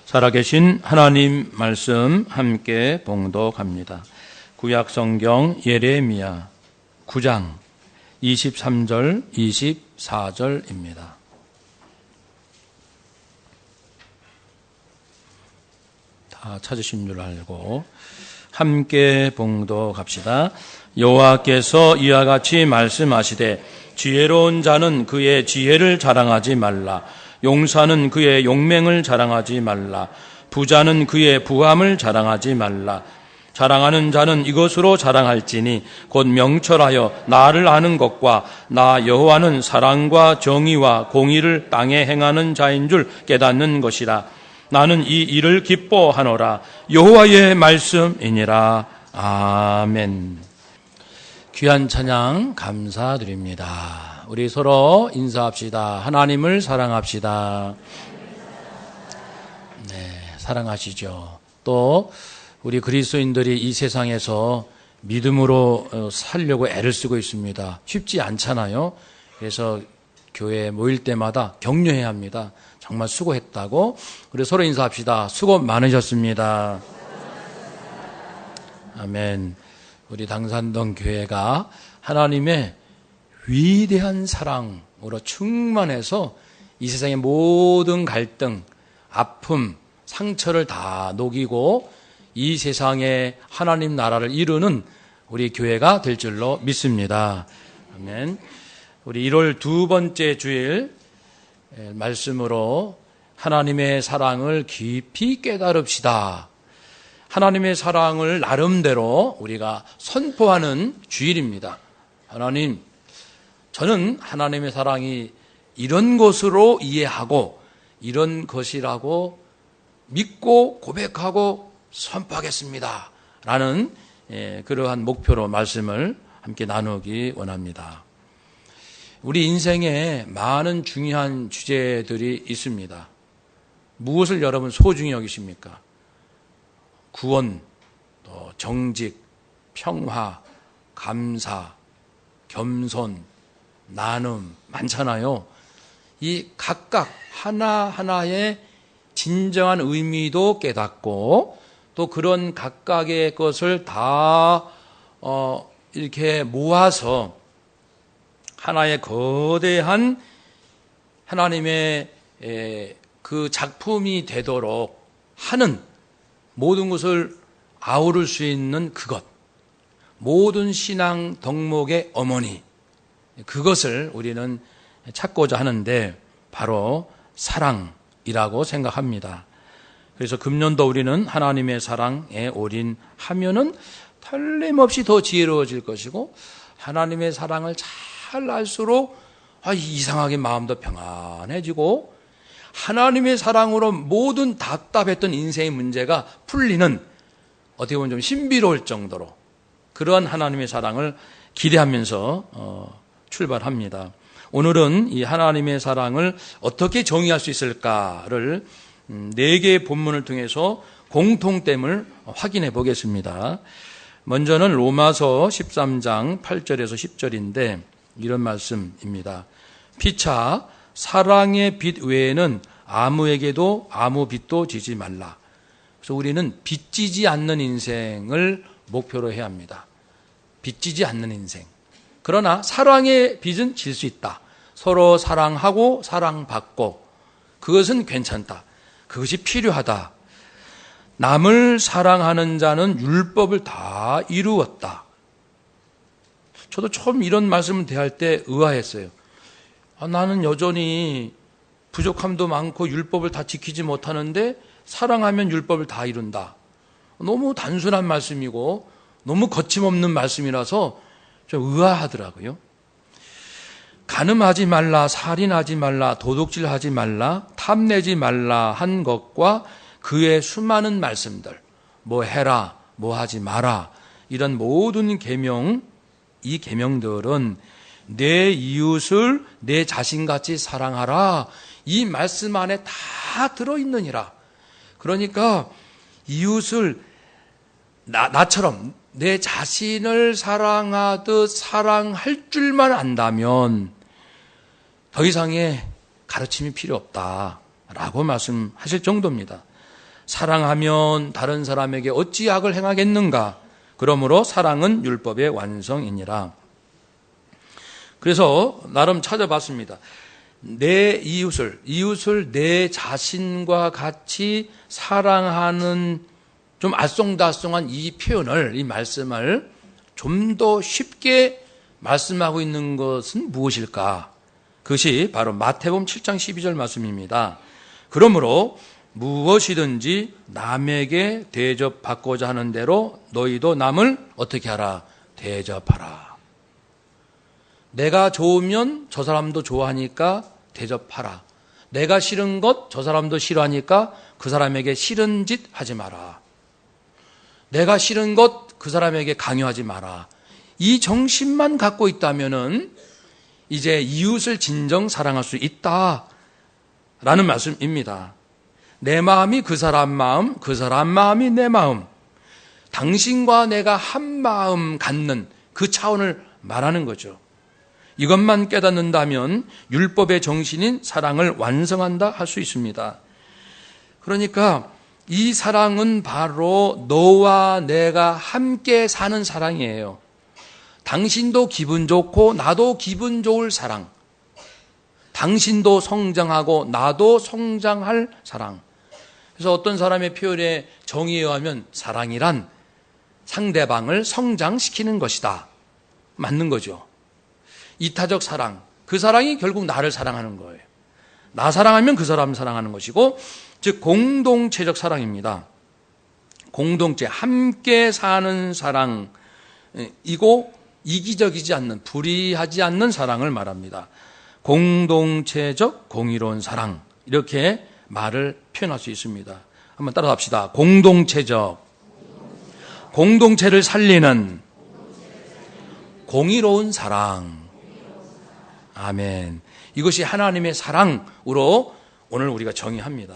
살아계신 하나님 말씀 함께 봉독합니다. 구약 성경 예레미야 9장 23절 24절입니다. 다 찾으신 줄 알고 함께 봉독합시다. 여호와께서 이와 같이 말씀하시되 지혜로운 자는 그의 지혜를 자랑하지 말라. 용사는 그의 용맹을 자랑하지 말라. 부자는 그의 부함을 자랑하지 말라. 자랑하는 자는 이것으로 자랑할지니 곧 명철하여 나를 아는 것과 나 여호와는 사랑과 정의와 공의를 땅에 행하는 자인 줄 깨닫는 것이라. 나는 이 일을 기뻐하노라. 여호와의 말씀이니라. 아멘. 귀한 찬양 감사드립니다. 우리 서로 인사합시다. 하나님을 사랑합시다. 네, 사랑하시죠. 또 우리 그리스도인들이 이 세상에서 믿음으로 살려고 애를 쓰고 있습니다. 쉽지 않잖아요. 그래서 교회에 모일 때마다 격려해야 합니다. 정말 수고했다고. 우리 서로 인사합시다. 수고 많으셨습니다. 아멘. 우리 당산동 교회가 하나님의 위대한 사랑으로 충만해서 이 세상의 모든 갈등, 아픔, 상처를 다 녹이고 이 세상에 하나님 나라를 이루는 우리 교회가 될 줄로 믿습니다. 아멘. 우리 1월 두 번째 주일 말씀으로 하나님의 사랑을 깊이 깨달읍시다. 하나님의 사랑을 나름대로 우리가 선포하는 주일입니다. 하나님, 저는 하나님의 사랑이 이런 것으로 이해하고 이런 것이라고 믿고 고백하고 선포하겠습니다. 라는 그러한 목표로 말씀을 함께 나누기 원합니다. 우리 인생에 많은 중요한 주제들이 있습니다. 무엇을 여러분 소중히 여기십니까? 구원, 또 정직, 평화, 감사, 겸손, 나눔 많잖아요. 이 각각 하나하나의 진정한 의미도 깨닫고 또 그런 각각의 것을 다 이렇게 모아서 하나의 거대한 하나님의 그 작품이 되도록 하는 모든 것을 아우를 수 있는 그것, 모든 신앙 덕목의 어머니, 그것을 우리는 찾고자 하는데 바로 사랑이라고 생각합니다. 그래서 금년도 우리는 하나님의 사랑에 올인하면은 틀림없이 더 지혜로워질 것이고 하나님의 사랑을 잘 알수록 이상하게 마음도 평안해지고 하나님의 사랑으로 모든 답답했던 인생의 문제가 풀리는 어떻게 보면 좀 신비로울 정도로 그러한 하나님의 사랑을 기대하면서 출발합니다. 오늘은 이 하나님의 사랑을 어떻게 정의할 수 있을까를 4개의 본문을 통해서 공통점을 확인해 보겠습니다. 먼저는 로마서 13장 8절에서 10절인데 이런 말씀입니다. 피차 사랑의 빛 외에는 아무에게도 아무 빚도 지지 말라. 그래서 우리는 빚지지 않는 인생을 목표로 해야 합니다. 빚지지 않는 인생. 그러나 사랑의 빚은 질 수 있다. 서로 사랑하고 사랑받고 그것은 괜찮다. 그것이 필요하다. 남을 사랑하는 자는 율법을 다 이루었다. 저도 처음 이런 말씀을 대할 때 의아했어요. 나는 여전히 부족함도 많고 율법을 다 지키지 못하는데 사랑하면 율법을 다 이룬다. 너무 단순한 말씀이고 너무 거침없는 말씀이라서 좀 의아하더라고요. 간음하지 말라, 살인하지 말라, 도둑질하지 말라, 탐내지 말라 한 것과 그의 수많은 말씀들, 뭐 해라, 뭐 하지 마라, 이런 모든 계명, 이 계명들은 내 이웃을 내 자신같이 사랑하라, 이 말씀 안에 다 들어있느니라. 그러니까 이웃을 나처럼 내 자신을 사랑하듯 사랑할 줄만 안다면 더 이상의 가르침이 필요 없다라고 말씀하실 정도입니다. 사랑하면 다른 사람에게 어찌 악을 행하겠는가? 그러므로 사랑은 율법의 완성이니라. 그래서 나름 찾아봤습니다. 내 이웃을 내 자신과 같이 사랑하는 좀 알쏭달쏭한 이 표현을, 이 말씀을 좀 더 쉽게 말씀하고 있는 것은 무엇일까? 그것이 바로 마태복음 7장 12절 말씀입니다. 그러므로 무엇이든지 남에게 대접받고자 하는 대로 너희도 남을 어떻게 하라? 대접하라. 내가 좋으면 저 사람도 좋아하니까 대접하라. 내가 싫은 것 저 사람도 싫어하니까 그 사람에게 싫은 짓 하지 마라. 내가 싫은 것 그 사람에게 강요하지 마라. 이 정신만 갖고 있다면은 이제 이웃을 진정 사랑할 수 있다라는 말씀입니다. 내 마음이 그 사람 마음, 그 사람 마음이 내 마음, 당신과 내가 한 마음 갖는 그 차원을 말하는 거죠. 이것만 깨닫는다면 율법의 정신인 사랑을 완성한다 할 수 있습니다. 그러니까 이 사랑은 바로 너와 내가 함께 사는 사랑이에요. 당신도 기분 좋고 나도 기분 좋을 사랑. 당신도 성장하고 나도 성장할 사랑. 그래서 어떤 사람의 표현에 정의에 의하면 사랑이란 상대방을 성장시키는 것이다. 맞는 거죠. 이타적 사랑, 그 사랑이 결국 나를 사랑하는 거예요. 나 사랑하면 그 사람 사랑하는 것이고, 즉 공동체적 사랑입니다. 공동체, 함께 사는 사랑, 이고 이기적이지 않는, 불의하지 않는 사랑을 말합니다. 공동체적 공의로운 사랑, 이렇게 말을 표현할 수 있습니다. 한번 따라 합시다. 공동체를 살리는 공의로운 사랑. 아멘. 이것이 하나님의 사랑으로 오늘 우리가 정의합니다.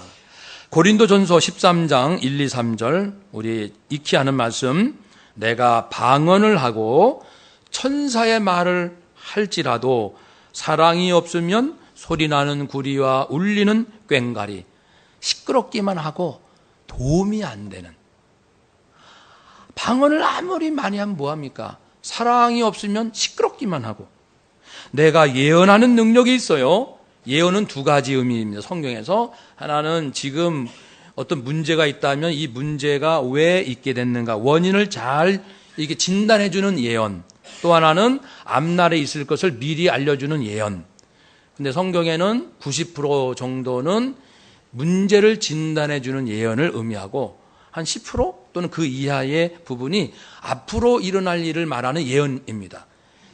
고린도전서 13장 1, 2, 3절 우리 익히 아는 말씀, 내가 방언을 하고 천사의 말을 할지라도 사랑이 없으면 소리나는 구리와 울리는 꽹과리, 시끄럽기만 하고 도움이 안 되는. 방언을 아무리 많이 하면 뭐합니까? 사랑이 없으면 시끄럽기만 하고. 내가 예언하는 능력이 있어요. 예언은 두 가지 의미입니다. 성경에서 하나는 지금 어떤 문제가 있다면 이 문제가 왜 있게 됐는가, 원인을 잘 이렇게 진단해 주는 예언. 또 하나는 앞날에 있을 것을 미리 알려주는 예언. 근데 성경에는 90% 정도는 문제를 진단해 주는 예언을 의미하고 한 10% 또는 그 이하의 부분이 앞으로 일어날 일을 말하는 예언입니다.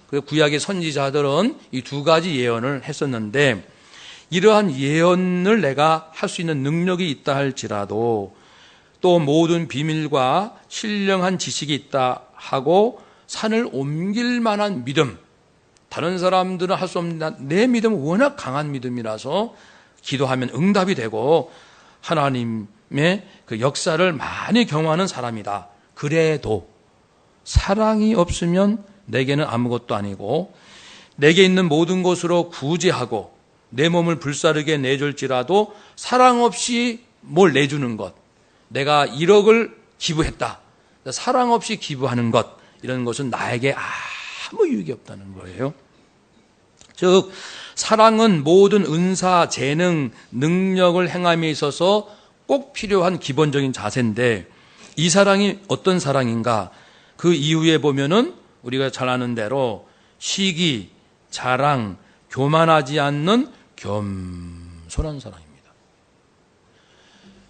그 구약의 선지자들은 이 두 가지 예언을 했었는데, 이러한 예언을 내가 할 수 있는 능력이 있다 할지라도 또 모든 비밀과 신령한 지식이 있다 하고 산을 옮길 만한 믿음, 다른 사람들은 할 수 없는 내 믿음은 워낙 강한 믿음이라서 기도하면 응답이 되고 하나님의 그 역사를 많이 경험하는 사람이다. 그래도 사랑이 없으면 내게는 아무것도 아니고, 내게 있는 모든 것으로 구제하고 내 몸을 불사르게 내줄지라도 사랑 없이 뭘 내주는 것, 내가 1억을 기부했다, 사랑 없이 기부하는 것, 이런 것은 나에게 아무 유익이 없다는 거예요. 즉 사랑은 모든 은사, 재능, 능력을 행함에 있어서 꼭 필요한 기본적인 자세인데, 이 사랑이 어떤 사랑인가? 그 이후에 보면은 우리가 잘 아는 대로 시기, 자랑, 교만하지 않는 겸손한 사랑입니다.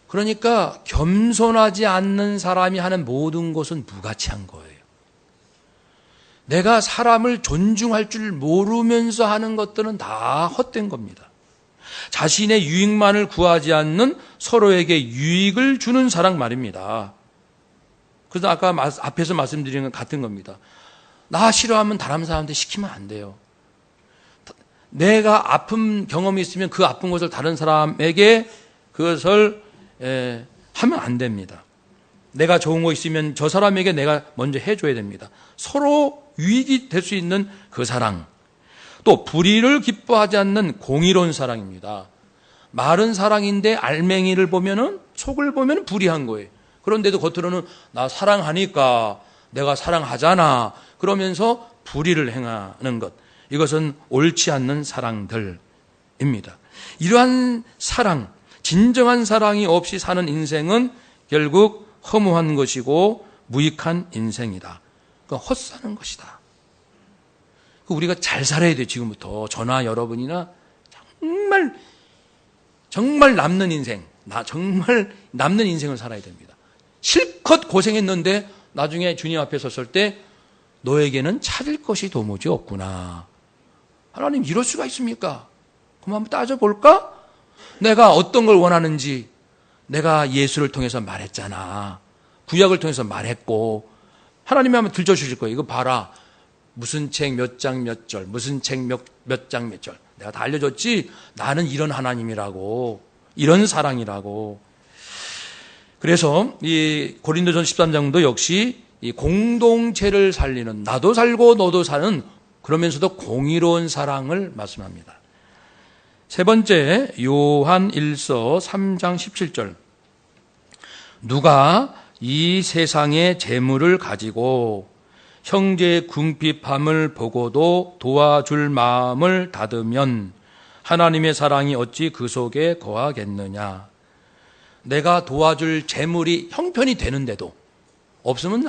그러니까 겸손하지 않는 사람이 하는 모든 것은 무가치한 거예요. 내가 사람을 존중할 줄 모르면서 하는 것들은 다 헛된 겁니다. 자신의 유익만을 구하지 않는, 서로에게 유익을 주는 사랑 말입니다. 그래서 아까 앞에서 말씀드린 것 같은 겁니다. 나 싫어하면 다른 사람한테 시키면 안 돼요. 내가 아픈 경험이 있으면 그 아픈 것을 다른 사람에게 그것을 하면 안 됩니다. 내가 좋은 거 있으면 저 사람에게 내가 먼저 해줘야 됩니다. 서로 유익이 될 수 있는 그 사랑. 또 불의를 기뻐하지 않는 공의로운 사랑입니다. 말은 사랑인데 알맹이를 보면은, 속을 보면은 불의한 거예요. 그런데도 겉으로는 나 사랑하니까, 내가 사랑하잖아 그러면서 불의를 행하는 것, 이것은 옳지 않는 사랑들입니다. 이러한 사랑, 진정한 사랑이 없이 사는 인생은 결국 허무한 것이고 무익한 인생이다. 그러니까 헛사는 것이다. 우리가 잘 살아야 돼. 지금부터 저나 여러분이나 정말 남는 인생, 정말 남는 인생을 살아야 됩니다. 실컷 고생했는데 나중에 주님 앞에 섰을 때 너에게는 찾을 것이 도무지 없구나. 하나님, 이럴 수가 있습니까? 그럼 한번 따져볼까? 내가 어떤 걸 원하는지 내가 예수를 통해서 말했잖아. 구약을 통해서 말했고, 하나님이 한번 들춰주실 거예요. 이거 봐라. 무슨 책 몇 장 몇 절, 무슨 책 몇 장 몇 절. 내가 다 알려줬지. 나는 이런 하나님이라고, 이런 사랑이라고. 그래서 이 고린도전 13장도 역시 이 공동체를 살리는, 나도 살고 너도 사는, 그러면서도 공의로운 사랑을 말씀합니다. 세 번째, 요한 1서 3장 17절. 누가 이 세상의 재물을 가지고 형제의 궁핍함을 보고도 도와줄 마음을 닫으면 하나님의 사랑이 어찌 그 속에 거하겠느냐. 내가 도와줄 재물이 형편이 되는데도 없으면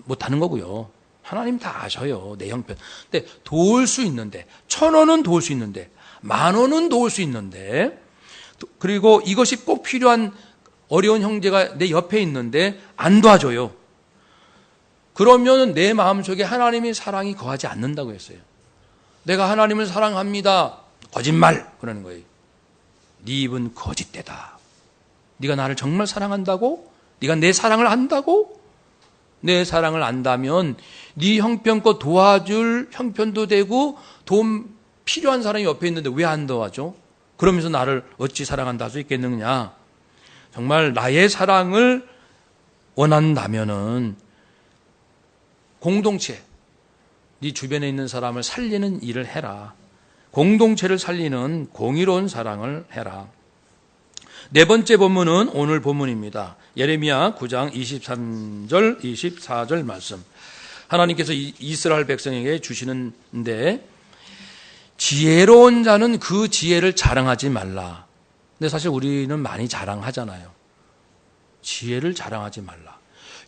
못하는 거고요. 하나님 다 아셔요, 내 형편. 근데 도울 수 있는데, 1,000원은 도울 수 있는데, 10,000원은 도울 수 있는데, 그리고 이것이 꼭 필요한 어려운 형제가 내 옆에 있는데 안 도와줘요. 그러면 내 마음속에 하나님의 사랑이 거하지 않는다고 했어요. 내가 하나님을 사랑합니다. 거짓말 그러는 거예요. 네 입은 거짓되다. 네가 나를 정말 사랑한다고? 네가 내 사랑을 안다고? 내 사랑을 안다면 네 형편껏 도와줄 형편도 되고 돈 필요한 사람이 옆에 있는데 왜 안 도와줘? 그러면서 나를 어찌 사랑한다 할 수 있겠느냐? 정말 나의 사랑을 원한다면은 공동체, 네 주변에 있는 사람을 살리는 일을 해라. 공동체를 살리는 공의로운 사랑을 해라. 네 번째 본문은 오늘 본문입니다. 예레미야 9장 23절, 24절 말씀. 하나님께서 이스라엘 백성에게 주시는데, 지혜로운 자는 그 지혜를 자랑하지 말라. 근데 사실 우리는 많이 자랑하잖아요. 지혜를 자랑하지 말라.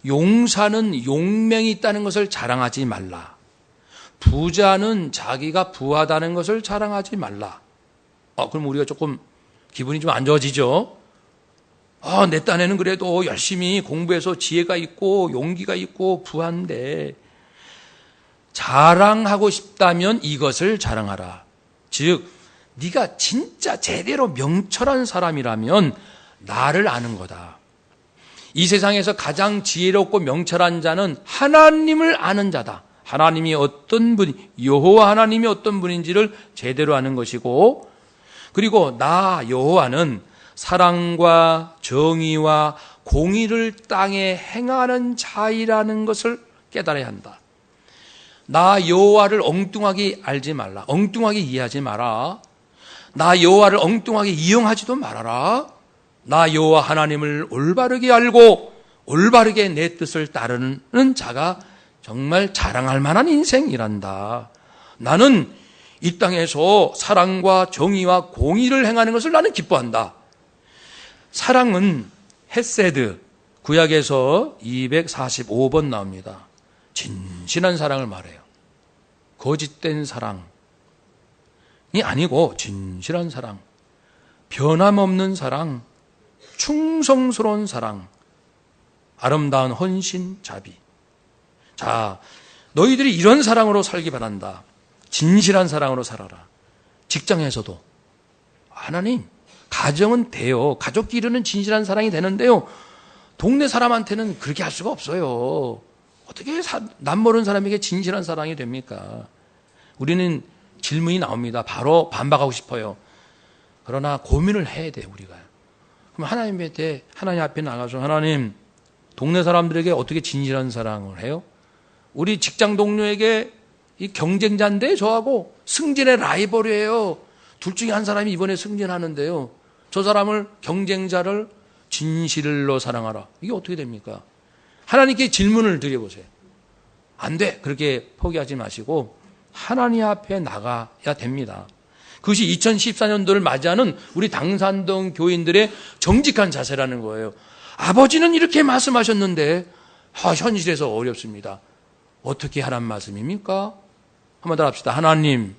용사는 용맹이 있다는 것을 자랑하지 말라. 부자는 자기가 부하다는 것을 자랑하지 말라. 그럼 우리가 조금 기분이 좀 안 좋아지죠? 내 딴에는 그래도 열심히 공부해서 지혜가 있고 용기가 있고 부한데, 자랑하고 싶다면 이것을 자랑하라. 즉, 네가 진짜 제대로 명철한 사람이라면 나를 아는 거다. 이 세상에서 가장 지혜롭고 명철한 자는 하나님을 아는 자다. 하나님이 어떤 분, 여호와 하나님이 어떤 분인지를 제대로 아는 것이고, 그리고 나 여호와는 사랑과 정의와 공의를 땅에 행하는 자이라는 것을 깨달아야 한다. 나 여호와를 엉뚱하게 알지 말라. 엉뚱하게 이해하지 마라. 나 여호와를 엉뚱하게 이용하지도 말아라. 나 여호와 하나님을 올바르게 알고 올바르게 내 뜻을 따르는 자가 정말 자랑할 만한 인생이란다. 나는 이 땅에서 사랑과 정의와 공의를 행하는 것을 나는 기뻐한다. 사랑은 헤세드, 구약에서 245번 나옵니다. 진실한 사랑을 말해요. 거짓된 사랑이 아니고 진실한 사랑, 변함없는 사랑, 충성스러운 사랑, 아름다운 헌신, 자비. 자, 너희들이 이런 사랑으로 살기 바란다. 진실한 사랑으로 살아라. 직장에서도 하나님, 가정은 돼요. 가족끼리는 진실한 사랑이 되는데요, 동네 사람한테는 그렇게 할 수가 없어요. 어떻게 남모르는 사람에게 진실한 사랑이 됩니까? 우리는 질문이 나옵니다. 바로 반박하고 싶어요. 그러나 고민을 해야 돼요, 우리가. 그럼 하나님 앞에 나가서, 하나님, 동네 사람들에게 어떻게 진실한 사랑을 해요? 우리 직장 동료에게 이 경쟁자인데 저하고 승진의 라이벌이에요. 둘 중에 한 사람이 이번에 승진하는데요. 저 사람을 경쟁자를 진실로 사랑하라. 이게 어떻게 됩니까? 하나님께 질문을 드려보세요. 안 돼. 그렇게 포기하지 마시고 하나님 앞에 나가야 됩니다. 그것이 2014년도를 맞이하는 우리 당산동 교인들의 정직한 자세라는 거예요. 아버지는 이렇게 말씀하셨는데 현실에서 어렵습니다. 어떻게 하란 말씀입니까? 한번 더 합시다. 하나님,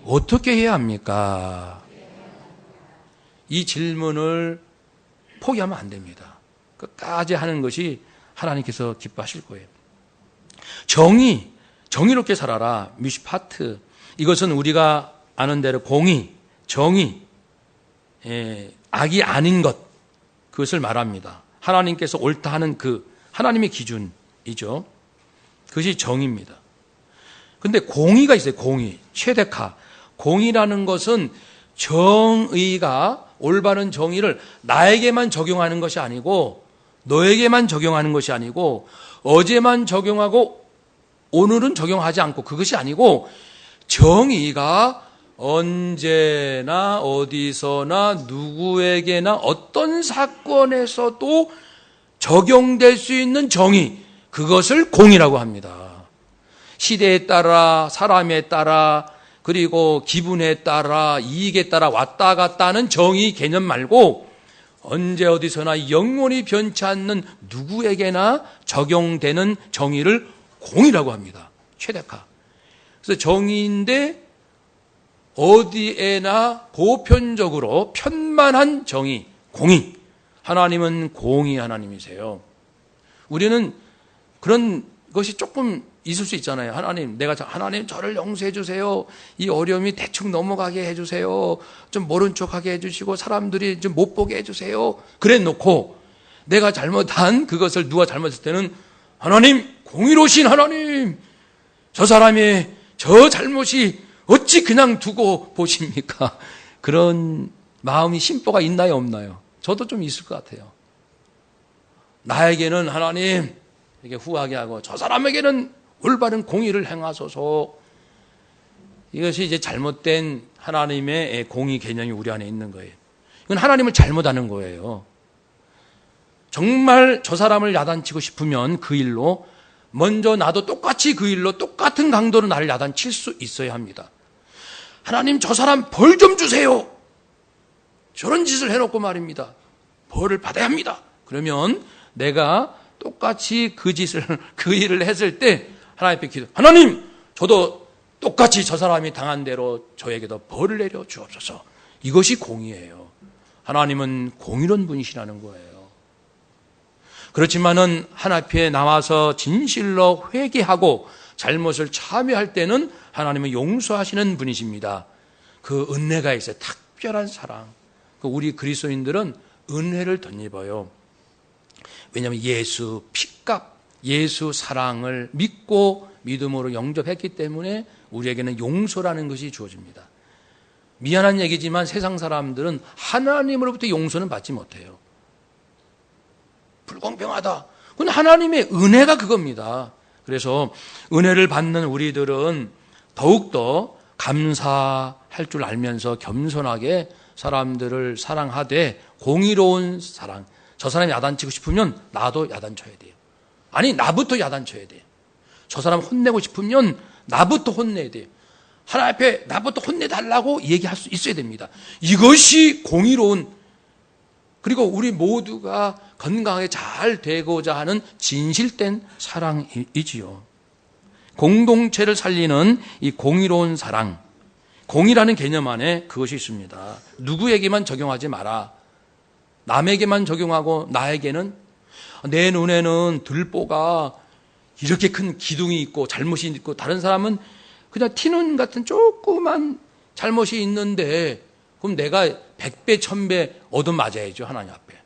어떻게 해야 합니까? 이 질문을 포기하면 안 됩니다. 끝까지 하는 것이 하나님께서 기뻐하실 거예요. 정의롭게 살아라. 미슈파트. 이것은 우리가 아는 대로 공의, 정의, 악이 아닌 것, 그것을 말합니다. 하나님께서 옳다 하는 그 하나님의 기준이죠. 그것이 정의입니다. 근데 공의가 있어요. 공의, 최대카. 공의라는 것은 정의가, 올바른 정의를 나에게만 적용하는 것이 아니고, 너에게만 적용하는 것이 아니고, 어제만 적용하고 오늘은 적용하지 않고, 그것이 아니고 정의가 언제나 어디서나 누구에게나 어떤 사건에서도 적용될 수 있는 정의, 그것을 공의라고 합니다. 시대에 따라, 사람에 따라, 그리고 기분에 따라, 이익에 따라 왔다 갔다 하는 정의 개념 말고 언제 어디서나 영원히 변치 않는 누구에게나 적용되는 정의를 공의라고 합니다. 최대카. 그래서 정의인데 어디에나 보편적으로 편만한 정의, 공의. 하나님은 공의 하나님이세요. 우리는 그런 것이 조금 있을 수 있잖아요. 하나님 저를 용서해 주세요. 이 어려움이 대충 넘어가게 해 주세요. 좀 모른 척하게 해 주시고 사람들이 좀 못 보게 해 주세요. 그래 놓고 내가 잘못한 그것을 누가 잘못했을 때는 하나님, 공의로우신 하나님, 저 사람의 저 잘못이 어찌 그냥 두고 보십니까? 그런 마음이 심보가 있나요, 없나요? 저도 좀 있을 것 같아요. 나에게는 하나님 이렇게 후하게 하고 저 사람에게는 올바른 공의를 행하소서. 이것이 이제 잘못된 하나님의 공의 개념이 우리 안에 있는 거예요. 이건 하나님을 잘못하는 거예요. 정말 저 사람을 야단치고 싶으면 그 일로 먼저 나도 똑같이 그 일로 똑같은 강도로 나를 야단칠 수 있어야 합니다. 하나님 저 사람 벌 좀 주세요. 저런 짓을 해놓고 말입니다. 벌을 받아야 합니다. 그러면 내가 똑같이 그 일을 했을 때 하나님 앞에 기도, 하나님 저도 똑같이 저 사람이 당한 대로 저에게도 벌을 내려 주옵소서. 이것이 공의예요. 하나님은 공의로운 분이시라는 거예요. 그렇지만은 하나님 앞에 나와서 진실로 회개하고 잘못을 참여할 때는 하나님은 용서하시는 분이십니다. 그 은혜가 있어요. 특별한 사랑. 우리 그리스도인들은 은혜를 덧입어요. 왜냐하면 예수 피값, 예수 사랑을 믿고 믿음으로 영접했기 때문에 우리에게는 용서라는 것이 주어집니다. 미안한 얘기지만 세상 사람들은 하나님으로부터 용서는 받지 못해요. 불공평하다. 그건 하나님의 은혜가 그겁니다. 그래서 은혜를 받는 우리들은 더욱더 감사할 줄 알면서 겸손하게 사람들을 사랑하되 공의로운 사랑. 저 사람이 야단치고 싶으면 나도 야단쳐야 돼요. 아니 나부터 야단쳐야 돼요. 저 사람 혼내고 싶으면 나부터 혼내야 돼요. 하나님 앞에 나부터 혼내달라고 얘기할 수 있어야 됩니다. 이것이 공의로운, 그리고 우리 모두가 건강하게 잘 되고자 하는 진실된 사랑이지요. 공동체를 살리는 이 공의로운 사랑, 공의라는 개념 안에 그것이 있습니다. 누구에게만 적용하지 마라. 남에게만 적용하고 나에게는, 내 눈에는 들보가 이렇게 큰 기둥이 있고 잘못이 있고 다른 사람은 그냥 티눈 같은 조그만 잘못이 있는데 그럼 내가 100배 1000배 얻어맞아야죠, 하나님 앞에.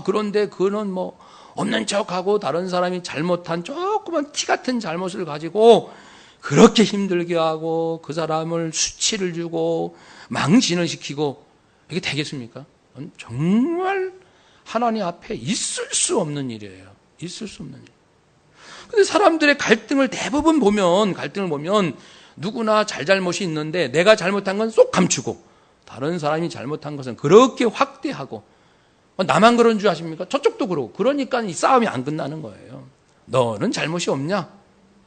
그런데 그는 뭐 없는 척하고 다른 사람이 잘못한 조그만 티 같은 잘못을 가지고 그렇게 힘들게 하고 그 사람을 수치를 주고 망신을 시키고 이게 되겠습니까? 정말 하나님 앞에 있을 수 없는 일이에요. 있을 수 없는 일. 근데 사람들의 갈등을 대부분 보면, 갈등을 보면 누구나 잘잘못이 있는데 내가 잘못한 건 쏙 감추고 다른 사람이 잘못한 것은 그렇게 확대하고, 나만 그런 줄 아십니까? 저쪽도 그러고. 그러니까 이 싸움이 안 끝나는 거예요. 너는 잘못이 없냐?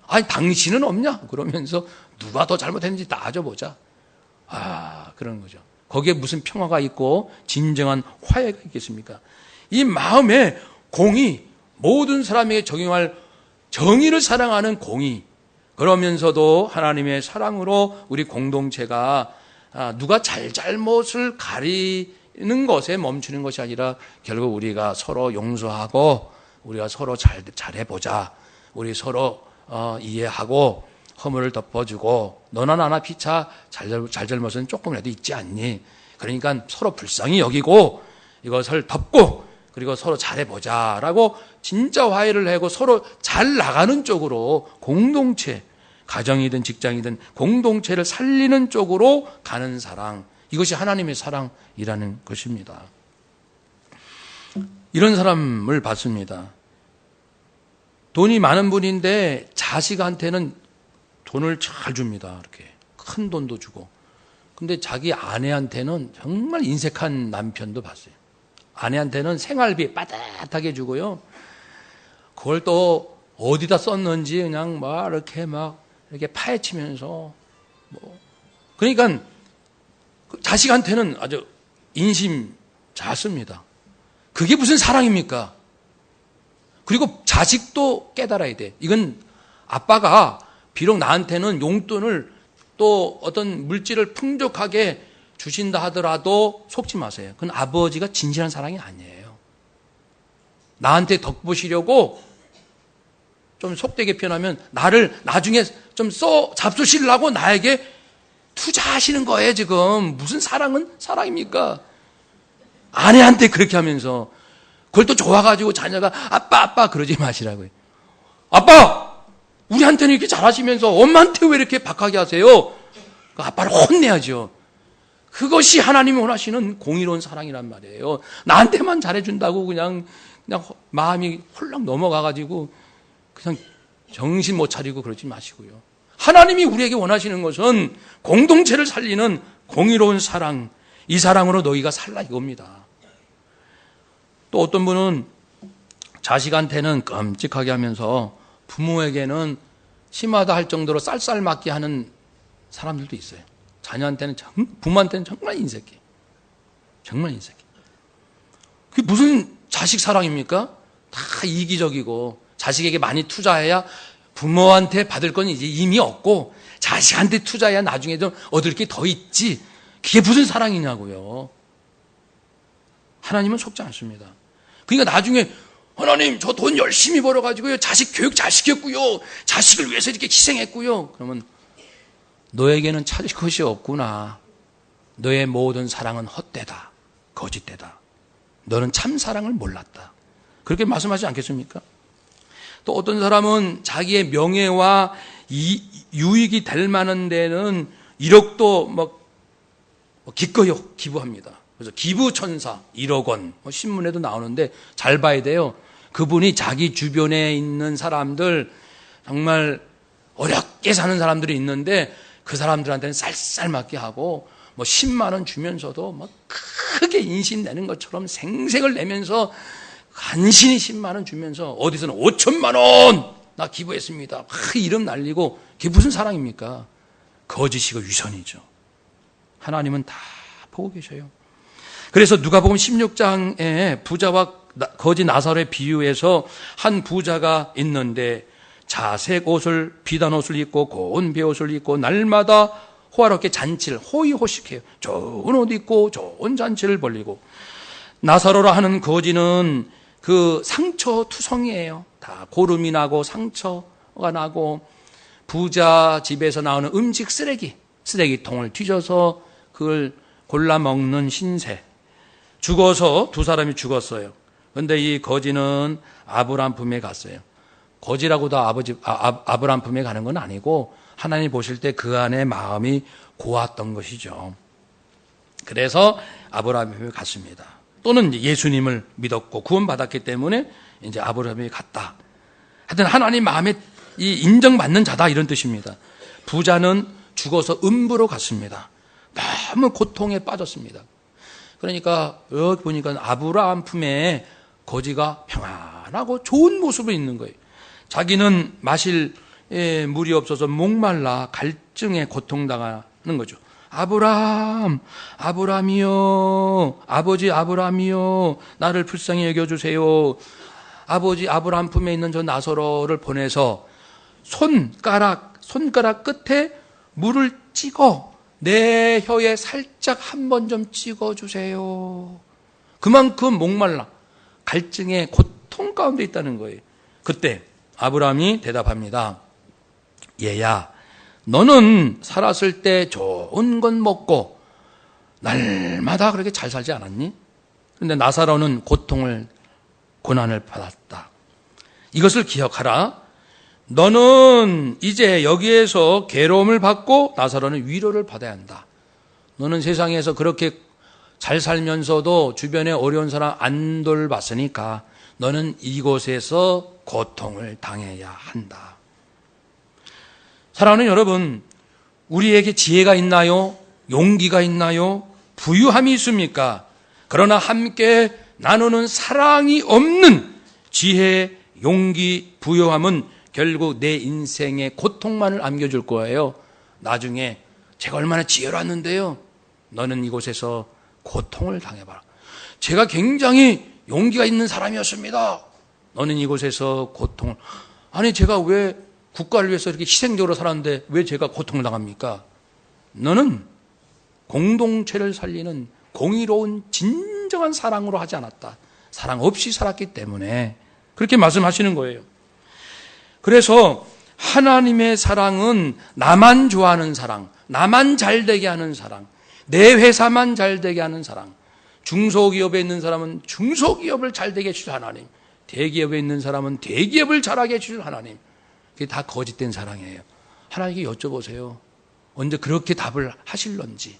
아니, 당신은 없냐? 그러면서 누가 더 잘못했는지 따져보자. 그런 거죠. 거기에 무슨 평화가 있고 진정한 화해가 있겠습니까? 이 마음의 공의, 모든 사람에게 적용할 정의를 사랑하는 공의, 그러면서도 하나님의 사랑으로 우리 공동체가 누가 잘못을 가리는 것에 멈추는 것이 아니라 결국 우리가 서로 용서하고 우리가 서로 잘해보자. 우리 서로 이해하고 허물을 덮어주고 너나 나나 피차 잘잘못은 조금이라도 있지 않니? 그러니까 서로 불쌍히 여기고 이것을 덮고 그리고 서로 잘해보자라고 진짜 화해를 하고 서로 잘 나가는 쪽으로 공동체, 가정이든 직장이든 공동체를 살리는 쪽으로 가는 사랑, 이것이 하나님의 사랑이라는 것입니다. 이런 사람을 봤습니다. 돈이 많은 분인데 자식한테는 돈을 잘 줍니다. 이렇게 큰 돈도 주고. 근데 자기 아내한테는 정말 인색한 남편도 봤어요. 아내한테는 생활비 빠듯하게 주고요. 그걸 또 어디다 썼는지 그냥 이렇게 파헤치면서 그러니까 자식한테는 아주 인심 잘 씁니다. 그게 무슨 사랑입니까? 그리고 자식도 깨달아야 돼. 이건 아빠가 비록 나한테는 용돈을 또 어떤 물질을 풍족하게 주신다 하더라도 속지 마세요. 그건 아버지가 진실한 사랑이 아니에요. 나한테 덕보시려고 좀 속되게 표현하면 나를 나중에 좀 잡수시려고 나에게 투자하시는 거예요, 지금. 무슨 사랑은 사랑입니까? 아내한테 그렇게 하면서 그걸 또 좋아가지고 자녀가 아빠 그러지 마시라고요. 아빠! 우리한테는 이렇게 잘하시면서 엄마한테 왜 이렇게 박하게 하세요? 아빠를 혼내야죠. 그것이 하나님이 원하시는 공의로운 사랑이란 말이에요. 나한테만 잘해준다고 그냥 마음이 홀랑 넘어가가지고 그냥 정신 못 차리고 그러지 마시고요. 하나님이 우리에게 원하시는 것은 공동체를 살리는 공의로운 사랑, 이 사랑으로 너희가 살라 이겁니다. 또 어떤 분은 자식한테는 끔찍하게 하면서 부모에게는 심하다 할 정도로 쌀쌀맞게 하는 사람들도 있어요. 자녀한테는 부모한테는 정말 인색해. 정말 인색해. 그게 무슨 자식 사랑입니까? 다 이기적이고 자식에게 많이 투자해야 부모한테 받을 건 이제 이미 없고 자식한테 투자해야 나중에 좀 얻을 게 더 있지. 그게 무슨 사랑이냐고요. 하나님은 속지 않습니다. 그러니까 나중에 하나님 저 돈 열심히 벌어가지고요. 자식 교육 잘 시켰고요. 자식을 위해서 이렇게 희생했고요. 그러면 너에게는 찾을 것이 없구나. 너의 모든 사랑은 헛되다. 거짓되다. 너는 참 사랑을 몰랐다. 그렇게 말씀하지 않겠습니까? 또 어떤 사람은 자기의 명예와 유익이 될 만한 데는 1억도 기꺼이 기부합니다. 그래서 기부천사 1억 원 신문에도 나오는데 잘 봐야 돼요. 그분이 자기 주변에 있는 사람들 정말 어렵게 사는 사람들이 있는데 그 사람들한테는 쌀쌀맞게 하고 10만 원 주면서도 크게 인신 내는 것처럼 생색을 내면서 간신히 10만 원 주면서 어디서는 5천만 원 나 기부했습니다. 막 이름 날리고 그게 무슨 사랑입니까? 거짓이고 위선이죠. 하나님은 다 보고 계셔요. 그래서 누가복음 16장에 부자와 거지 나사로의 비유에서 한 부자가 있는데 자색 옷을 비단 옷을 입고 고운 베옷을 입고 날마다 호화롭게 잔치를 호의호식해요. 좋은 옷 입고 좋은 잔치를 벌리고 나사로라 하는 거지는 그 상처투성이에요. 다 고름이 나고 상처가 나고 부자 집에서 나오는 음식 쓰레기통을 뒤져서 그걸 골라 먹는 신세. 죽어서 두 사람이 죽었어요. 그런데 이 거지는 아브라함 품에 갔어요. 거지라고도 아브라함 품에 가는 건 아니고 하나님 보실 때 그 안에 마음이 고왔던 것이죠. 그래서 아브라함 품에 갔습니다. 또는 예수님을 믿었고 구원받았기 때문에 이제 아브라함이 갔다. 하여튼 하나님 마음에 이 인정받는 자다 이런 뜻입니다. 부자는 죽어서 음부로 갔습니다. 너무 고통에 빠졌습니다. 그러니까 여기 보니까 아브라함 품에 거지가 평안하고 좋은 모습으로 있는 거예요. 자기는 마실 물이 없어서 목말라 갈증에 고통당하는 거죠. 아브라함이요, 아버지 아브라함이요, 나를 불쌍히 여겨주세요. 아버지 아브라함 품에 있는 저 나사로를 보내서 손가락 끝에 물을 찍어 내 혀에 살짝 한 번 좀 찍어주세요. 그만큼 목말라 갈증의 고통 가운데 있다는 거예요. 그때 아브라함이 대답합니다. 얘야, 너는 살았을 때 좋은 건 먹고 날마다 그렇게 잘 살지 않았니? 그런데 나사로는 고난을 받았다. 이것을 기억하라. 너는 이제 여기에서 괴로움을 받고 나사로는 위로를 받아야 한다. 너는 세상에서 그렇게 잘 살면서도 주변에 어려운 사람 안 돌봤으니까 너는 이곳에서 고통을 당해야 한다. 사랑하는 여러분, 우리에게 지혜가 있나요? 용기가 있나요? 부유함이 있습니까? 그러나 함께 나누는 사랑이 없는 지혜, 용기, 부유함은 결국 내 인생에 고통만을 안겨줄 거예요. 나중에 제가 얼마나 지혜로웠는데요. 너는 이곳에서 고통을 당해봐라. 제가 굉장히 용기가 있는 사람이었습니다. 너는 이곳에서 고통을. 아니, 제가 왜 국가를 위해서 이렇게 희생적으로 살았는데 왜 제가 고통을 당합니까? 너는 공동체를 살리는 공의로운 진정한 사랑으로 하지 않았다. 사랑 없이 살았기 때문에 그렇게 말씀하시는 거예요. 그래서 하나님의 사랑은 나만 좋아하는 사랑, 나만 잘되게 하는 사랑, 내 회사만 잘되게 하는 사랑, 중소기업에 있는 사람은 중소기업을 잘되게 해주실 하나님, 대기업에 있는 사람은 대기업을 잘하게 해주실 하나님, 그게 다 거짓된 사랑이에요. 하나님께 여쭤보세요. 언제 그렇게 답을 하실런지.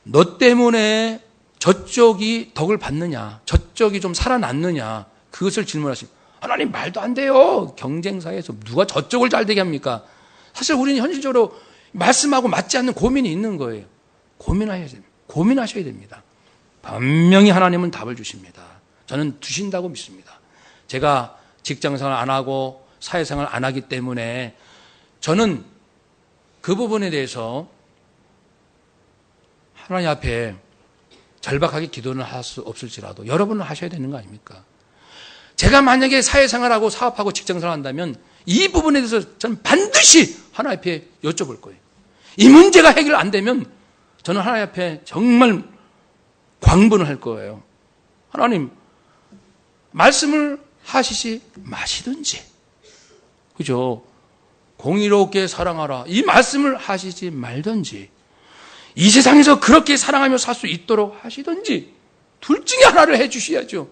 너 때문에 저쪽이 덕을 받느냐, 저쪽이 좀 살아났느냐, 그것을 질문하시면 하나님 말도 안 돼요. 경쟁사에서 누가 저쪽을 잘되게 합니까? 사실 우리는 현실적으로 말씀하고 맞지 않는 고민이 있는 거예요. 고민하셔야 됩니다. 분명히 하나님은 답을 주십니다. 저는 주신다고 믿습니다. 제가 직장생활 안 하고 사회생활 안 하기 때문에 저는 그 부분에 대해서 하나님 앞에 절박하게 기도는 할 수 없을지라도 여러분은 하셔야 되는 거 아닙니까? 제가 만약에 사회생활하고 사업하고 직장생활 한다면 이 부분에 대해서 저는 반드시 하나님 앞에 여쭤볼 거예요. 이 문제가 해결 안 되면 저는 하나님 앞에 정말 광분을 할 거예요. 하나님, 말씀을 하시지 마시든지, 그죠? 공의롭게 사랑하라. 이 말씀을 하시지 말든지, 이 세상에서 그렇게 사랑하며 살 수 있도록 하시든지, 둘 중에 하나를 해 주셔야죠.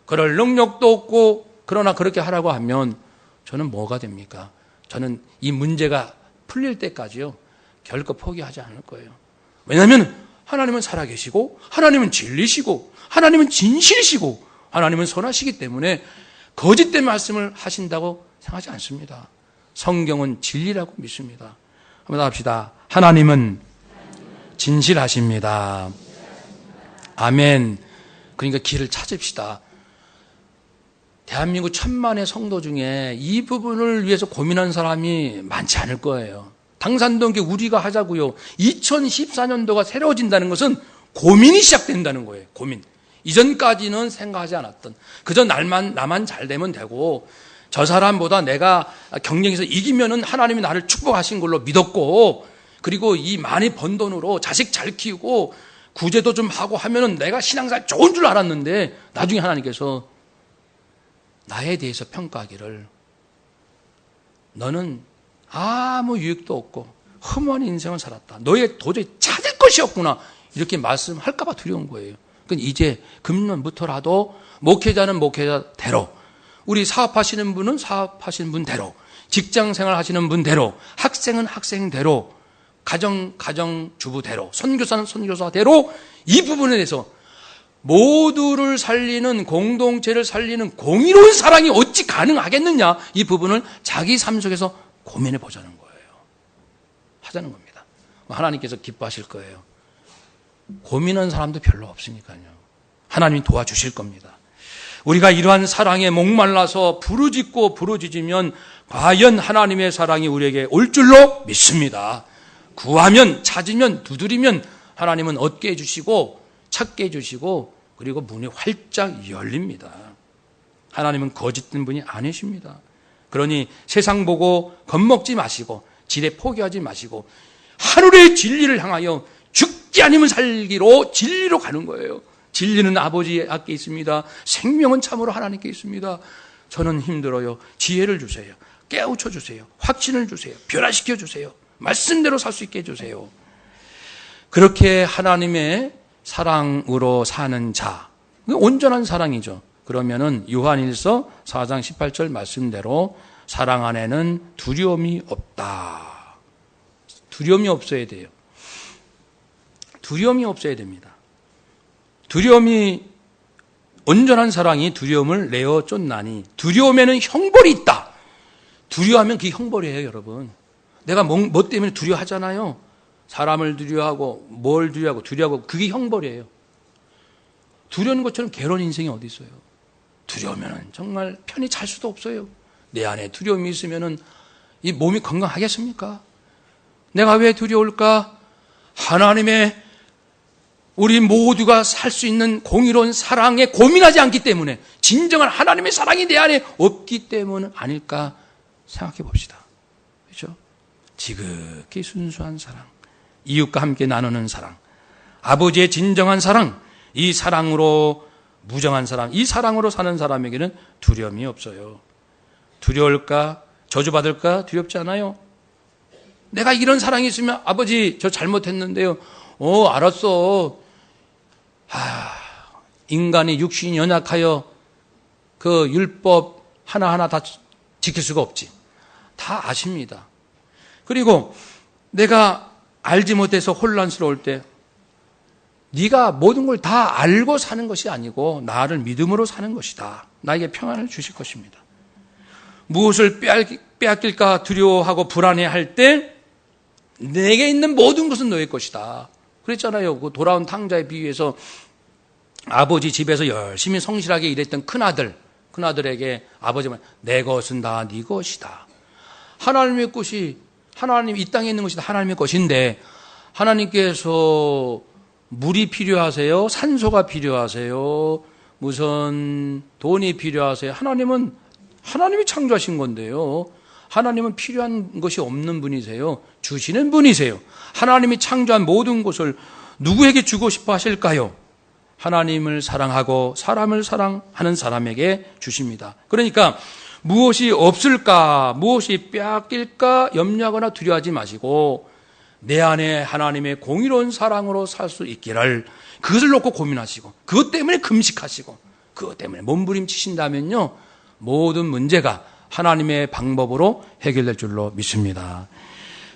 그럴 능력도 없고, 그러나 그렇게 하라고 하면 저는 뭐가 됩니까? 저는 이 문제가 풀릴 때까지요, 결코 포기하지 않을 거예요. 왜냐하면 하나님은 살아계시고, 하나님은 진리시고, 하나님은 진실이시고, 하나님은 선하시기 때문에 거짓된 말씀을 하신다고 생각하지 않습니다. 성경은 진리라고 믿습니다. 한번 합시다. 하나님은 진실하십니다. 아멘. 그러니까 길을 찾읍시다. 대한민국 천만의 성도 중에 이 부분을 위해서 고민하는 사람이 많지 않을 거예요. 당산동교회 우리가 하자고요. 2014년도가 새로워진다는 것은 고민이 시작된다는 거예요. 고민. 이전까지는 생각하지 않았던, 그저 나만 잘 되면 되고, 저 사람보다 내가 경쟁에서 이기면은 하나님이 나를 축복하신 걸로 믿었고, 그리고 이 많이 번 돈으로 자식 잘 키우고 구제도 좀 하고 하면은 내가 신앙생활 좋은 줄 알았는데, 나중에 하나님께서 나에 대해서 평가하기를 너는 아무 유익도 없고 허무한 인생을 살았다. 너의 도저히 찾을 것이 없구나. 이렇게 말씀할까 봐 두려운 거예요. 그러니까 이제 금년부터라도 목회자는 목회자대로, 우리 사업하시는 분은 사업하시는 분대로, 직장생활 하시는 분대로, 학생은 학생대로, 가정주부대로, 선교사는 선교사대로 이 부분에 대해서 모두를 살리는, 공동체를 살리는 공의로운 사랑이 어찌 가능하겠느냐, 이 부분을 자기 삶 속에서 고민해 보자는 거예요. 하자는 겁니다. 하나님께서 기뻐하실 거예요. 고민하는 사람도 별로 없으니까요. 하나님이 도와주실 겁니다. 우리가 이러한 사랑에 목말라서 부르짖으면 과연 하나님의 사랑이 우리에게 올 줄로 믿습니다. 구하면, 찾으면, 두드리면 하나님은 얻게 해주시고 찾게 해주시고 그리고 문이 활짝 열립니다. 하나님은 거짓된 분이 아니십니다. 그러니 세상 보고 겁먹지 마시고 지레 포기하지 마시고 하늘의 진리를 향하여 죽지 않으면 살기로 진리로 가는 거예요. 진리는 아버지께 있습니다. 생명은 참으로 하나님께 있습니다. 저는 힘들어요. 지혜를 주세요. 깨우쳐 주세요. 확신을 주세요. 변화시켜 주세요. 말씀대로 살 수 있게 해주세요. 그렇게 하나님의 사랑으로 사는 자, 온전한 사랑이죠. 그러면은 요한일서 4장 18절 말씀대로 사랑 안에는 두려움이 없다. 두려움이 없어야 돼요. 두려움이 없어야 됩니다. 온전한 사랑이 두려움을 내어 쫓나니 두려움에는 형벌이 있다. 두려워하면 그게 형벌이에요, 여러분. 내가 뭐 때문에 두려워하잖아요. 사람을 두려워하고 뭘 두려워하고 그게 형벌이에요. 두려운 것처럼 괴로운 인생이 어디 있어요. 두려우면 정말 편히 잘 수도 없어요. 내 안에 두려움이 있으면 이 몸이 건강하겠습니까? 내가 왜 두려울까? 하나님의 우리 모두가 살 수 있는 공의로운 사랑에 고민하지 않기 때문에, 진정한 하나님의 사랑이 내 안에 없기 때문 아닐까 생각해 봅시다. 그렇죠? 지극히 순수한 사랑, 이웃과 함께 나누는 사랑, 아버지의 진정한 사랑, 이 사랑으로 무정한 사람, 이 사랑으로 사는 사람에게는 두려움이 없어요. 두려울까? 저주받을까? 두렵지 않아요. 내가 이런 사랑이 있으면 아버지 저 잘못했는데요. 알았어. 인간이 육신이 연약하여 그 율법 하나하나 다 지킬 수가 없지. 다 아십니다. 그리고 내가 알지 못해서 혼란스러울 때 네가 모든 걸 다 알고 사는 것이 아니고 나를 믿음으로 사는 것이다. 나에게 평안을 주실 것입니다. 무엇을 빼앗길까 두려워하고 불안해할 때 내게 있는 모든 것은 너의 것이다. 그랬잖아요. 그 돌아온 탕자에 비유해서 아버지 집에서 열심히 성실하게 일했던 큰아들에게 아버지는 내 것은 다 네 것이다. 하나님의 것이, 하나님 이 땅에 있는 것이 다 하나님의 것인데 하나님께서 물이 필요하세요? 산소가 필요하세요? 무슨 돈이 필요하세요? 하나님이 창조하신 건데요. 하나님은 필요한 것이 없는 분이세요. 주시는 분이세요. 하나님이 창조한 모든 것을 누구에게 주고 싶어 하실까요? 하나님을 사랑하고 사람을 사랑하는 사람에게 주십니다. 그러니까 무엇이 없을까, 무엇이 빼앗길까 염려하거나 두려워하지 마시고 내 안에 하나님의 공의로운 사랑으로 살 수 있기를 그것을 놓고 고민하시고 그것 때문에 금식하시고 그것 때문에 몸부림치신다면요 모든 문제가 하나님의 방법으로 해결될 줄로 믿습니다.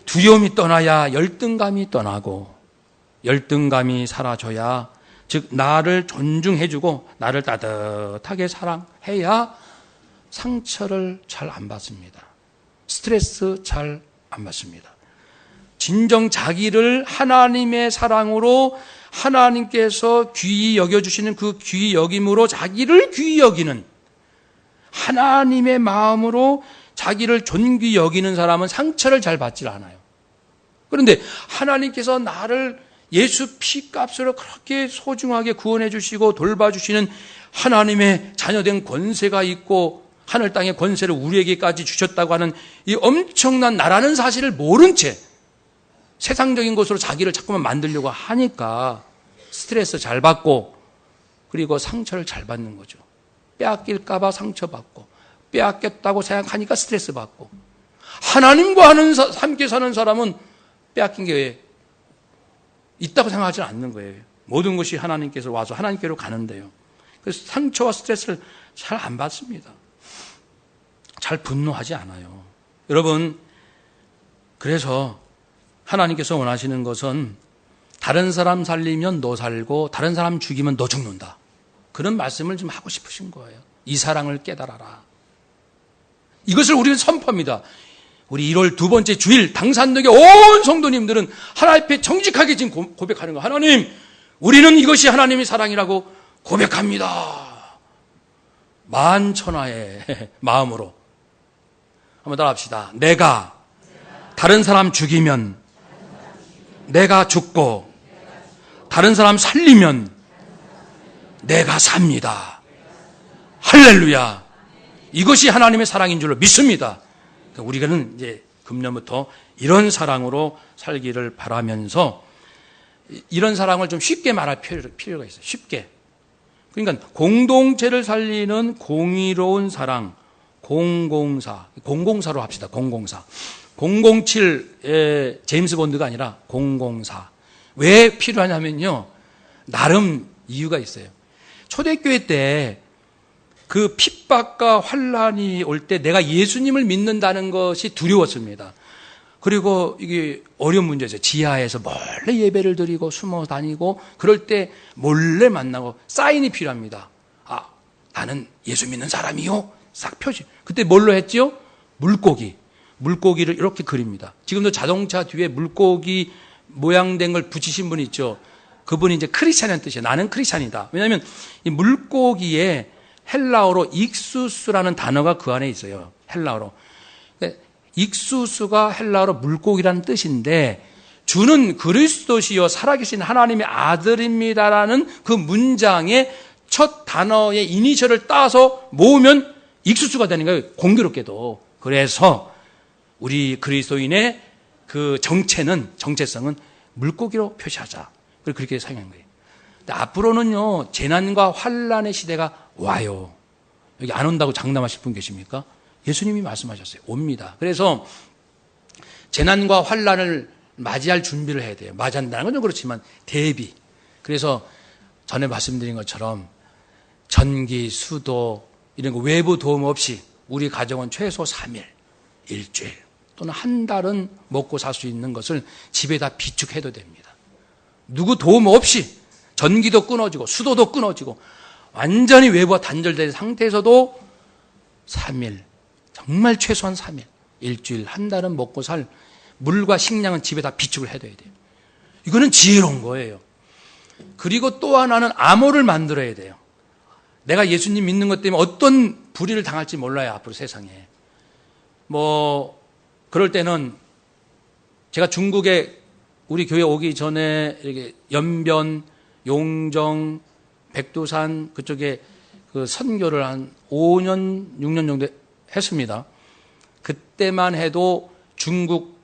두려움이 떠나야 열등감이 떠나고 열등감이 사라져야 즉 나를 존중해주고 나를 따뜻하게 사랑해야 상처를 잘 안 받습니다. 스트레스 잘 안 받습니다. 진정 자기를 하나님의 사랑으로 하나님께서 귀히 여겨주시는 그 귀히 여김으로 자기를 귀히 여기는 하나님의 마음으로 자기를 존귀히 여기는 사람은 상처를 잘 받질 않아요. 그런데 하나님께서 나를 예수 피값으로 그렇게 소중하게 구원해 주시고 돌봐주시는 하나님의 자녀된 권세가 있고 하늘 땅의 권세를 우리에게까지 주셨다고 하는 이 엄청난 나라는 사실을 모른 채 세상적인 것으로 자기를 자꾸만 만들려고 하니까 스트레스 잘 받고 그리고 상처를 잘 받는 거죠. 빼앗길까 봐 상처받고 빼앗겼다고 생각하니까 스트레스 받고 하나님과 함께 사는 사람은 빼앗긴 게 있다고 생각하지 않는 거예요. 모든 것이 하나님께서 와서 하나님께로 가는데요. 그래서 상처와 스트레스를 잘 안 받습니다. 잘 분노하지 않아요. 여러분, 그래서 하나님께서 원하시는 것은 다른 사람 살리면 너 살고 다른 사람 죽이면 너 죽는다. 그런 말씀을 좀 하고 싶으신 거예요. 이 사랑을 깨달아라. 이것을 우리는 선포합니다. 우리 1월 두 번째 주일 당산역의 온 성도님들은 하나님 앞에 정직하게 지금 고백하는 거. 하나님, 우리는 이것이 하나님의 사랑이라고 고백합니다. 만천하의 마음으로. 한번 따라 합시다. 내가 다른 사람 죽이면, 내가 죽고 다른 사람 살리면 내가 삽니다. 할렐루야. 이것이 하나님의 사랑인 줄로 믿습니다. 우리는 이제 금년부터 이런 사랑으로 살기를 바라면서 이런 사랑을 좀 쉽게 말할 필요가 있어요. 쉽게. 그러니까 공동체를 살리는 공의로운 사랑, 공공사로 합시다. 007의 제임스 본드가 아니라 004. 왜 필요하냐면요, 나름 이유가 있어요. 초대교회 때 그 핍박과 환란이 올 때 내가 예수님을 믿는다는 것이 두려웠습니다. 그리고 이게 어려운 문제죠. 지하에서 몰래 예배를 드리고 숨어 다니고 그럴 때 몰래 만나고 사인이 필요합니다. 아, 나는 예수 믿는 사람이요. 싹 표시. 그때 뭘로 했죠? 물고기를 이렇게 그립니다. 지금도 자동차 뒤에 물고기 모양된 걸 붙이신 분 있죠. 그분이 이제 크리스찬이라는 뜻이에요. 나는 크리스찬이다. 왜냐하면 이 물고기에 헬라어로 익수스라는 단어가 그 안에 있어요. 헬라어로. 익수스가 헬라어로 물고기라는 뜻인데, 주는 그리스도시요 살아계신 하나님의 아들입니다라는 그 문장의 첫 단어의 이니셜을 따서 모으면 익수스가 되는 거예요. 공교롭게도. 그래서 우리 그리스도인의 그 정체성은 물고기로 표시하자. 그렇게 사용한 거예요. 근데 앞으로는요, 재난과 환란의 시대가 와요. 여기 안 온다고 장담하실 분 계십니까? 예수님이 말씀하셨어요. 옵니다. 그래서 재난과 환란을 맞이할 준비를 해야 돼요. 맞이한다는 건 좀 그렇지만 대비. 그래서 전에 말씀드린 것처럼 전기, 수도 이런 거 외부 도움 없이 우리 가정은 최소 3일, 일주일 또는 한 달은 먹고 살 수 있는 것을 집에다 비축해도 됩니다. 누구 도움 없이 전기도 끊어지고 수도도 끊어지고 완전히 외부와 단절된 상태에서도 3일, 정말 최소한 3일, 일주일, 한 달은 먹고 살 물과 식량은 집에다 비축을 해둬야 돼요. 이거는 지혜로운 거예요. 그리고 또 하나는 암호를 만들어야 돼요. 내가 예수님 믿는 것 때문에 어떤 불의를 당할지 몰라요, 앞으로 세상에. 그럴 때는 제가 중국에 우리 교회 오기 전에 이렇게 연변, 용정, 백두산 그쪽에 그 선교를 한 5년, 6년 정도 했습니다. 그때만 해도 중국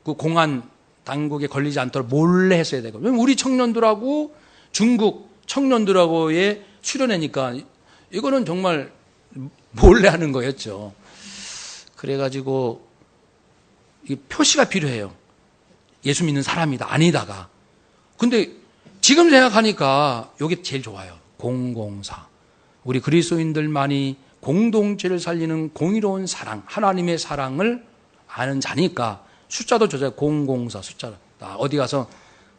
그 공안 당국에 걸리지 않도록 몰래 했어야 되고, 우리 청년들하고 중국 청년들하고의 수련회니까 이거는 정말 몰래 하는 거였죠. 그래가지고 이 표시가 필요해요. 예수 믿는 사람이다, 아니다가. 근데 지금 생각하니까 이게 제일 좋아요. 004. 우리 그리스도인들만이 공동체를 살리는 공의로운 사랑, 하나님의 사랑을 아는 자니까 숫자도 저자 004 숫자를 어디 가서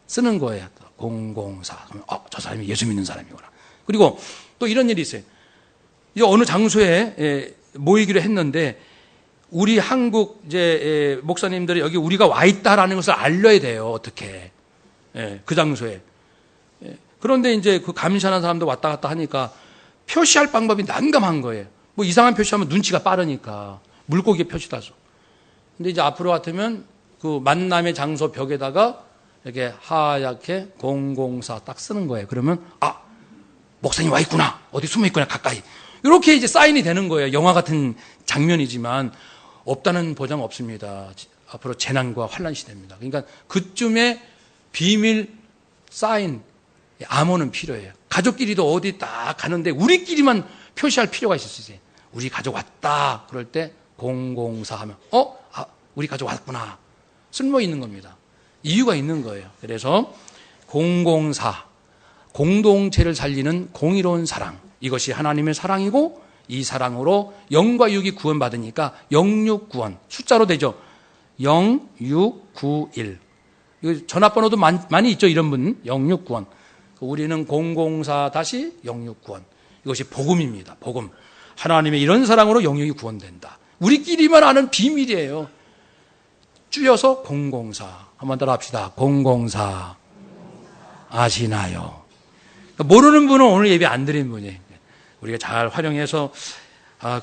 쓰는 거예요. 004. 그러면 저 사람이 예수 믿는 사람이구나. 그리고 또 이런 일이 있어요. 어느 장소에 모이기로 했는데 우리 한국 이제 목사님들이 여기 우리가 와 있다라는 것을 알려야 돼요. 어떻게? 그 장소에. 그런데 이제 그 감시하는 사람도 왔다 갔다 하니까 표시할 방법이 난감한 거예요. 뭐 이상한 표시하면 눈치가 빠르니까 물고기 표시다서. 근데 이제 앞으로 같으면 그 만남의 장소 벽에다가 이렇게 하얗게 004 딱 쓰는 거예요. 그러면 목사님 와 있구나. 어디 숨어 있구나. 가까이. 이렇게 이제 사인이 되는 거예요. 영화 같은 장면이지만 없다는 보장 없습니다. 앞으로 재난과 환란 시대입니다. 그러니까 그쯤에 비밀 사인, 암호는 필요해요. 가족끼리도 어디 딱 가는데 우리끼리만 표시할 필요가 있을 수 있어요. 우리 가족 왔다. 그럴 때 004 하면 우리 가족 왔구나. 쓸모 있는 겁니다. 이유가 있는 거예요. 그래서 004 공동체를 살리는 공의로운 사랑, 이것이 하나님의 사랑이고 이 사랑으로 영과 육이 구원받으니까 영육구원, 숫자로 되죠. 0691. 이거 전화번호도 많이 있죠. 이런 분 0691. 우리는 004-0691. 이것이 복음입니다. 복음. 하나님의 이런 사랑으로 영육이 구원된다. 우리끼리만 아는 비밀이에요. 줄여서 004. 한번 따라 합시다. 004. 아시나요? 모르는 분은 오늘 예배 안 드린 분이 우리가 잘 활용해서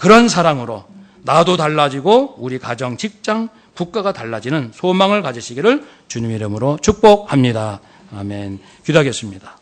그런 사랑으로 나도 달라지고 우리 가정, 직장, 국가가 달라지는 소망을 가지시기를 주님의 이름으로 축복합니다. 아멘. 기도하겠습니다.